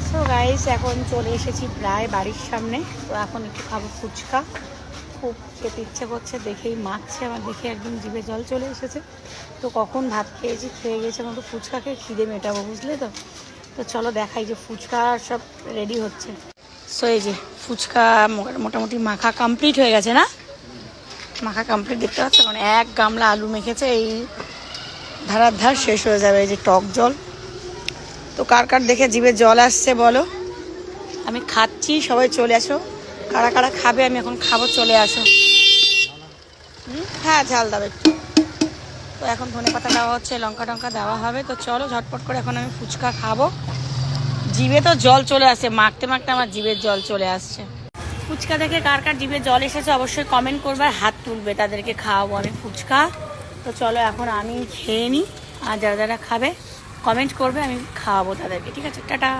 So guys এখন চলে এসেছি প্রায় বাড়ির সামনে। তো এখন একটু খাবো ফুচকা, খুব খেতে ইচ্ছে করছে, দেখেই মাখছে আমার, দেখে একদম জিভে জল চলে এসেছে। তো কখন ভাত খেয়েছি, খেয়ে গেছে এখন তো ফুচকা খেয়ে খিদে মেটাবো, বুঝলে তো। তো চলো দেখাই যে ফুচকা সব রেডি হচ্ছে। সো এই যে ফুচকা মোটামুটি মাখা কমপ্লিট হয়ে গেছে না, মাখা কমপ্লিট দেখতে পাচ্ছ, মানে এক গামলা আলু মেখেছে, এই ধারার ধার শেষ হয়ে যাবে। এই যে টক জল, তো কার কার দেখে জিভে জল আসছে বলো। আমি খাচ্ছি, সবাই চলে আসো, কারা কারা খাবে আমি এখন খাবো, চলে আসো। হ্যাঁ ঝাল দাও একটু। তো এখন ধনেপাতা দেওয়া হচ্ছে, লঙ্কা টঙ্কা দেওয়া হবে। তো চলো ঝটপট করে এখন আমি ফুচকা খাবো। জিভে তো জল চলে আসছে, মাখতে মাখতে আমার জিভের জল চলে আসছে। ফুচকা দেখে কার কার জিভে জল এসেছে অবশ্যই কমেন্ট করবে, আর হাত তুলবে, তাদেরকে খাওয়াবো আমি ফুচকা। তো চলো এখন আমি খেয়ে নিই, আর যারা যারা খাবে কমেন্ট করবে, আমি খাওয়াবো তাদেরকে, ঠিক আছে, টাটা।